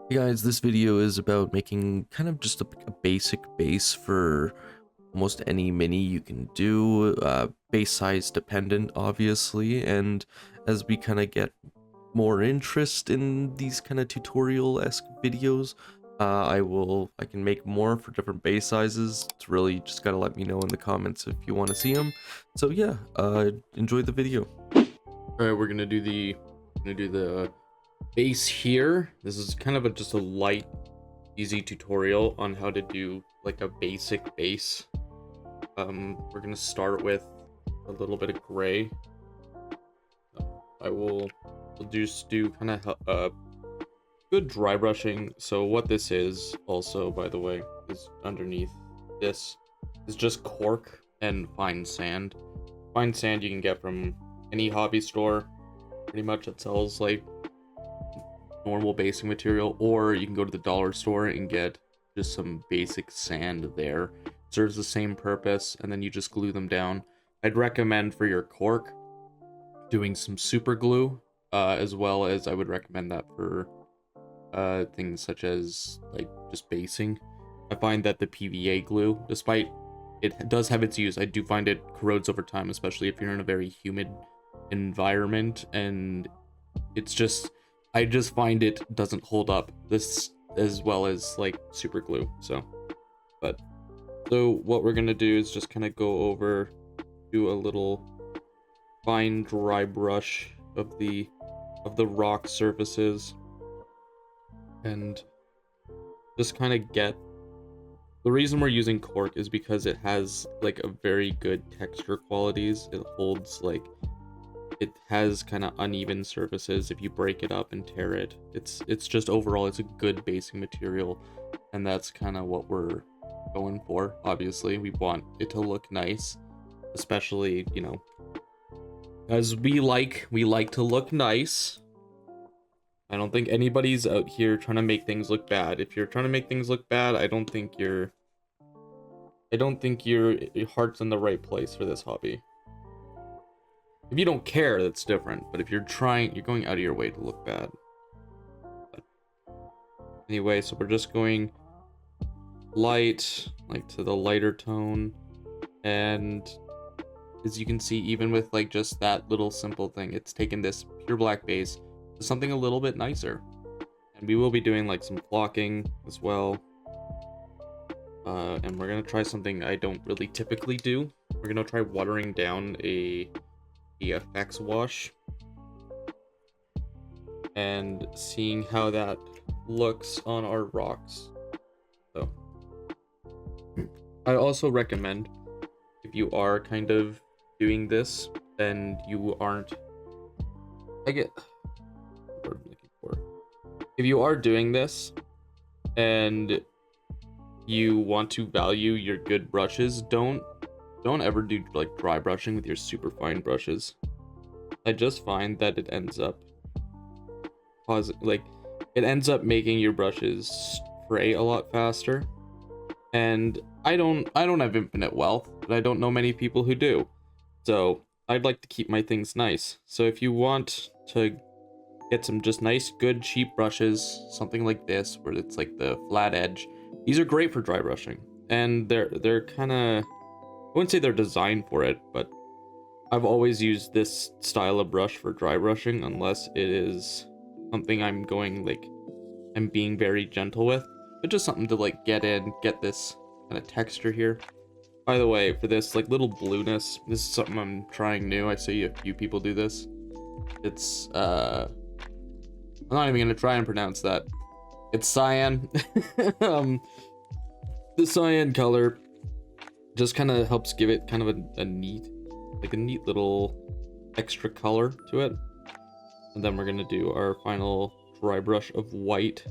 Hey guys, this video is about making kind of just a basic base for almost any mini you can do, base size dependent obviously, and as we kind of get more interest in these kind of tutorial-esque videos, I can make more for different base sizes. It's really just gotta let me know in the comments if you want to see them. So yeah, enjoy the video. All right, we're gonna do the base here. This is kind of just a light, easy tutorial on how to do like a basic base. We're gonna start with a little bit of gray. We'll just do kind of good dry brushing. So what this is also, by the way, is underneath this is just cork and fine sand. Fine sand you can get from any hobby store pretty much that sells like normal basing material, or you can go to the dollar store and get just some basic sand there. Serves the same purpose, and then you just glue them down. I'd recommend for your cork doing some super glue, as well as I would recommend that for things such as like just basing. I find that the PVA glue, despite it does have its use, I do find it corrodes over time, especially if you're in a very humid environment, and I just find it doesn't hold up this as well as like super glue. So what we're gonna do is just kind of go over, do a little fine dry brush of the rock surfaces, and just kind of get. The reason we're using cork is because it has like a very good texture qualities. It holds like, it has kind of uneven surfaces if you break it up and tear it. It's just overall it's a good basing material, and that's kind of what we're going for. Obviously we want it to look nice, especially, you know, as we like to look nice. I don't think anybody's out here trying to make things look bad. If you're trying to make things look bad, I don't think your heart's in the right place for this hobby. If you don't care, that's different. But if you're going out of your way to look bad. But anyway, so we're just going light, like to the lighter tone. And as you can see, even with like just that little simple thing, it's taken this pure black base to something a little bit nicer. And we will be doing like some flocking as well. And we're gonna try something I don't really typically do. We're gonna try watering down the effects wash and seeing how that looks on our rocks. So I also recommend, if you are kind of doing this and you aren't, if you are doing this and you want to value your good brushes, don't ever do like dry brushing with your super fine brushes. I just find that it ends up making your brushes fray a lot faster. And I don't have infinite wealth, but I don't know many people who do. So I'd like to keep my things nice. So if you want to get some just nice, good, cheap brushes, something like this, where it's like the flat edge, these are great for dry brushing. And they're kind of, I wouldn't say they're designed for it, but I've always used this style of brush for dry brushing, unless it is something I'm being very gentle with, but just something to like get this kind of texture here. By the way, for this like little blueness, this is something I'm trying new. I see a few people do this. It's I'm not even gonna try and pronounce that. It's cyan. The cyan color just kind of helps give it kind of a neat little extra color to it. And then we're gonna do our final dry brush of white,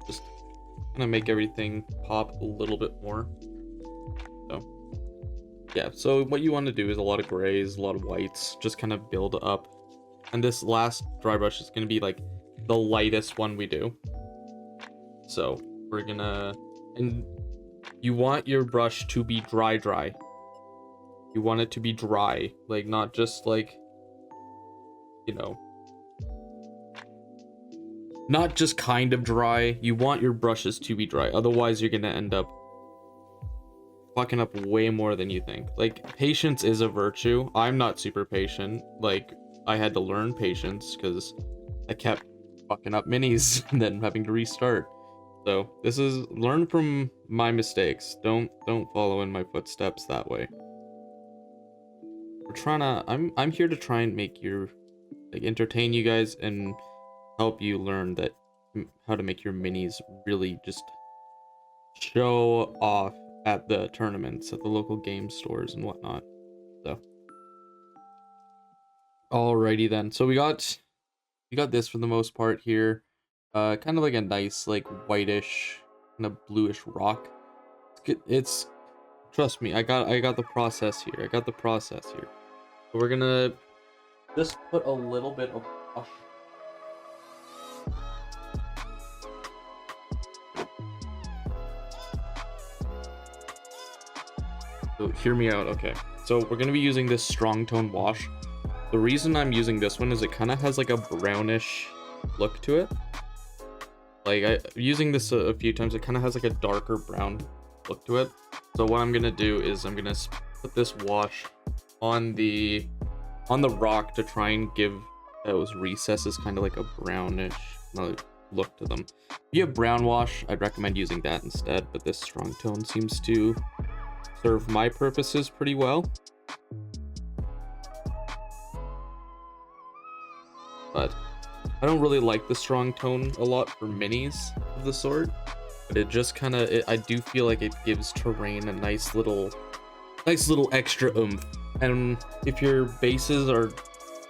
just kind of make everything pop a little bit more. So yeah, so what you want to do is a lot of grays, a lot of whites, just kind of build up. And this last dry brush is gonna be like the lightest one we do. So we're gonna, and you want your brush to be dry. You want it to be dry, like not just like, you know, not just kind of dry. You want your brushes to be dry. Otherwise, you're gonna end up fucking up way more than you think. Like, patience is a virtue. I'm not super patient. Like, I had to learn patience because I kept fucking up minis and then having to restart. So this is learn from my mistakes. Don't follow in my footsteps that way. We're trying to I'm here to try and make your like entertain you guys and help you learn that how to make your minis really just show off at the tournaments, at the local game stores and whatnot. So alrighty then. So we got this for the most part here. Kind of like a nice like whitish kind of bluish rock. It's trust me, I got the process here. I got the process here. So we're gonna just put a little bit of brush. So hear me out, okay. So we're gonna be using this strong tone wash. The reason I'm using this one is it kind of has like a brownish look to it. Like I'm using this a few times, it kind of has like a darker brown look to it. So what I'm gonna do is I'm gonna put this wash on the rock to try and give those recesses kind of like a brownish look to them. If you have brown wash, I'd recommend using that instead, but this strong tone seems to serve my purposes pretty well. But I don't really like the strong tone a lot for minis of the sort, but it just kind of, I do feel like it gives terrain a nice little extra oomph. And if your bases are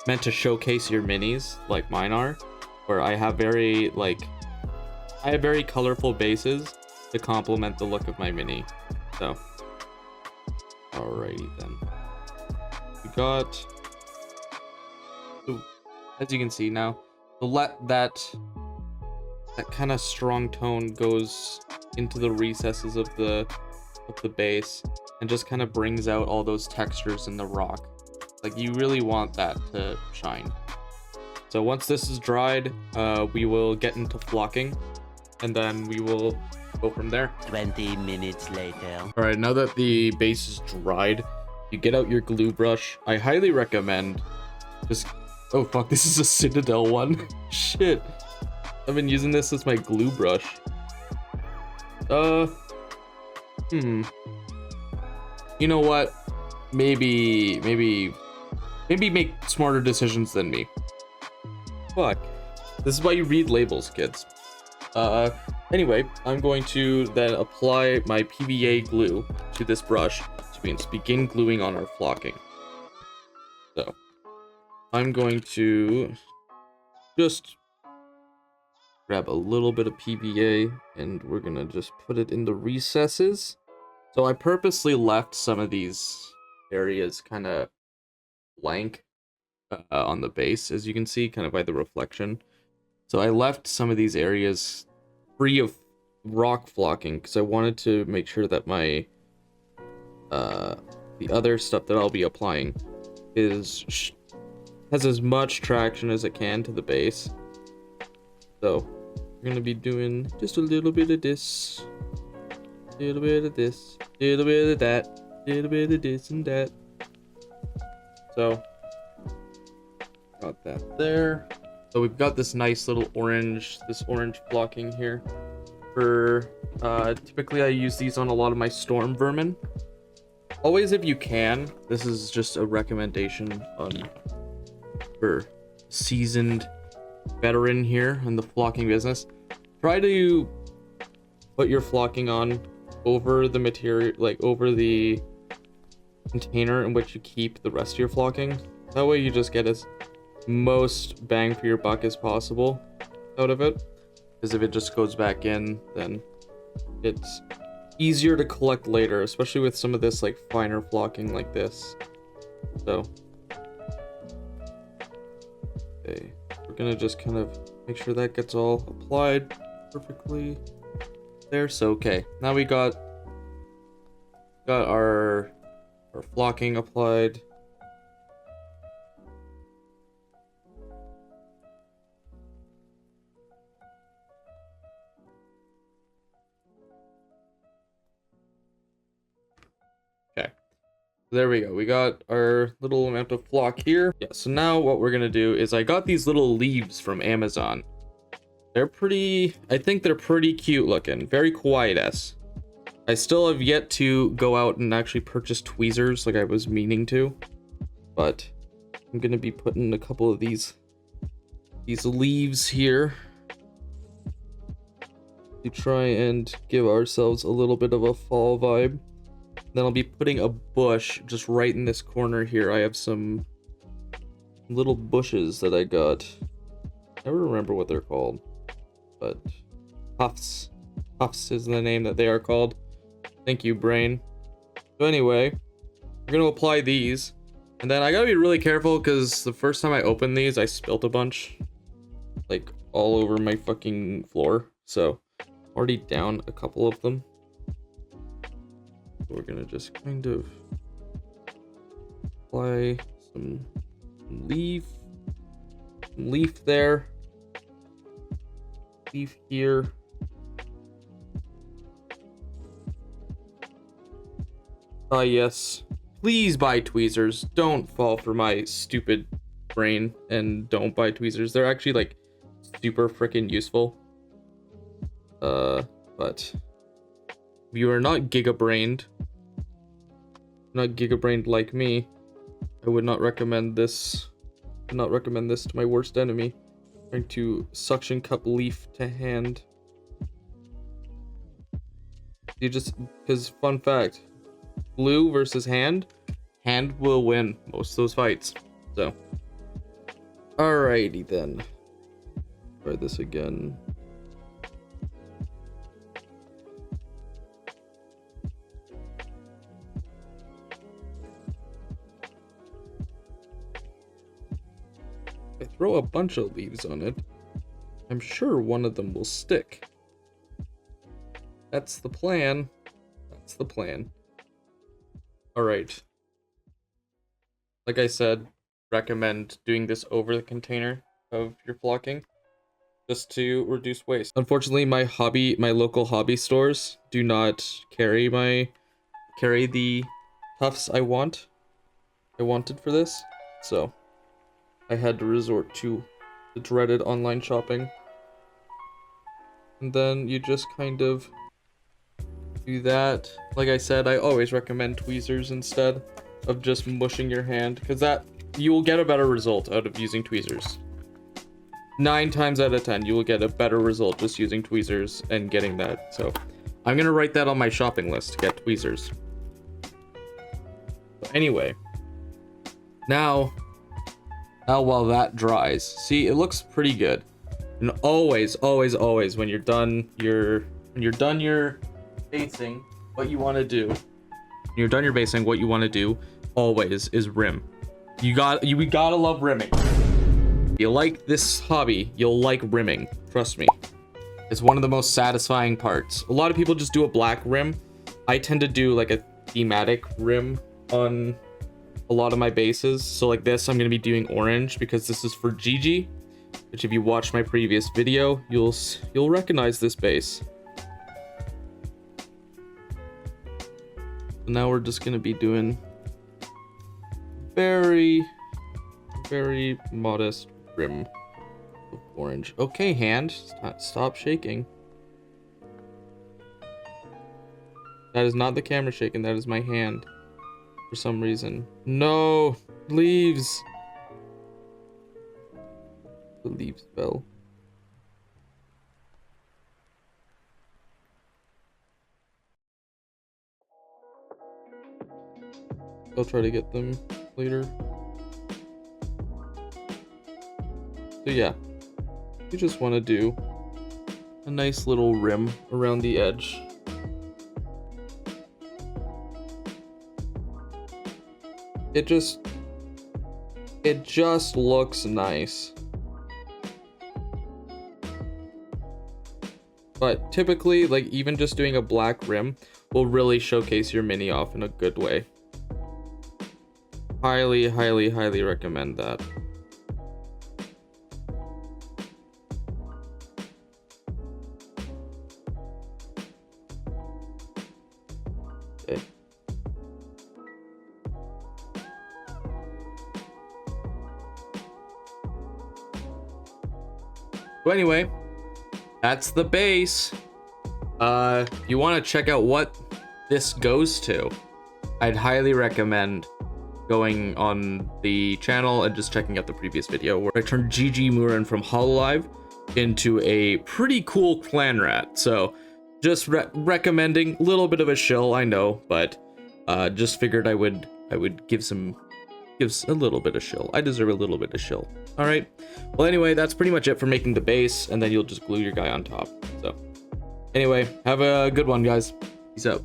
meant to showcase your minis, like mine are, where I have very colorful bases to complement the look of my mini. So, alrighty then. We got, so, as you can see now, so let that kind of strong tone goes into the recesses of the base and just kind of brings out all those textures in the rock. Like, you really want that to shine. So once this is dried, we will get into flocking, and then we will go from there. 20 minutes later. All right, now that the base is dried, you get out your glue brush. I highly recommend just, oh fuck, this is a Citadel one. Shit, I've been using this as my glue brush. You know what? Maybe make smarter decisions than me. Fuck. This is why you read labels, kids. Anyway, I'm going to then apply my PVA glue to this brush to begin gluing on our flocking. So, I'm going to just grab a little bit of PVA and we're gonna just put it in the recesses. So I purposely left some of these areas kind of blank on the base, as you can see, kind of by the reflection. So I left some of these areas free of rock flocking because I wanted to make sure that my the other stuff that I'll be applying has as much traction as it can to the base. So we're gonna be doing just a little bit of this, a little bit of this, a little bit of that, a little bit of this and that. So got that there. So we've got this nice little orange flocking here. For typically I use these on a lot of my storm vermin. Always, if you can, this is just a recommendation for seasoned veteran here in the flocking business. Try to put your flocking on over the material, like over the container in which you keep the rest of your flocking. That way you just get as most bang for your buck as possible out of it. Because if it just goes back in, then it's easier to collect later, especially with some of this like finer flocking like this. So okay, we're gonna just kind of make sure that gets all applied perfectly there. So okay, now we got our flocking applied. There we go. We got our little amount of flock here. Yeah, so now what we're gonna do is I got these little leaves from Amazon. They're pretty, I think they're pretty cute looking. Very kawaii-esque. I still have yet to go out and actually purchase tweezers like I was meaning to. But I'm gonna be putting a couple of these leaves here to try and give ourselves a little bit of a fall vibe. Then I'll be putting a bush just right in this corner here. I have some little bushes that I got. I never remember what they're called, but puffs. Puffs is the name that they are called. Thank you, brain. So anyway, we're gonna apply these, and then I gotta be really careful because the first time I opened these, I spilt a bunch, like all over my fucking floor. So already down a couple of them. We're gonna just kind of apply some leaf there, leaf here. Yes, please buy tweezers. Don't fall for my stupid brain and don't buy tweezers. They're actually like super freaking useful. But if you are not gigabrained like me, I would not recommend this. Would not recommend this to my worst enemy. Trying to suction cup leaf to hand. You just, because fun fact, blue versus hand will win most of those fights. So, alrighty then. Try this again. I throw a bunch of leaves on it, I'm sure one of them will stick. That's the plan. That's the plan. Alright. Like I said, recommend doing this over the container of your flocking, just to reduce waste. Unfortunately, my local hobby stores do not carry the tufts I wanted for this, so I had to resort to the dreaded online shopping. And then you just kind of do that. Like I said, I always recommend tweezers instead of just mushing your hand, because that you will get a better result out of using tweezers. 9 times out of 10, you will get a better result just using tweezers and getting that. So I'm gonna write that on my shopping list to get tweezers. So anyway, now while that dries, see, it looks pretty good. And always when you're done your basing, what you want to do, when you're done your basing, what you want to do always is rim. We gotta love rimming. If you like this hobby, you'll like rimming. Trust me. It's one of the most satisfying parts. A lot of people just do a black rim. I tend to do like a thematic rim on a lot of my bases. So like this, I'm going to be doing orange because this is for Gigi, which if you watch my previous video, you'll recognize this base. So now we're just going to be doing very modest rim of orange. Okay, hand, stop shaking. That is not the camera shaking, that is my hand. For some reason. No! Leaves! The leaves fell. I'll try to get them later. So yeah, you just want to do a nice little rim around the edge. It just looks nice. But typically, like, even just doing a black rim will really showcase your mini off in a good way. Highly recommend that. Okay. So anyway, that's the base. If you want to check out what this goes to, I'd highly recommend going on the channel and just checking out the previous video where I turned GG Murin from Hololive into a pretty cool clan rat. So just recommending, a little bit of a shill, I know, but just figured I would give a little bit of shill. I deserve a little bit of shill. All right. Well, anyway, that's pretty much it for making the base, and then you'll just glue your guy on top. So anyway, have a good one, guys. Peace out.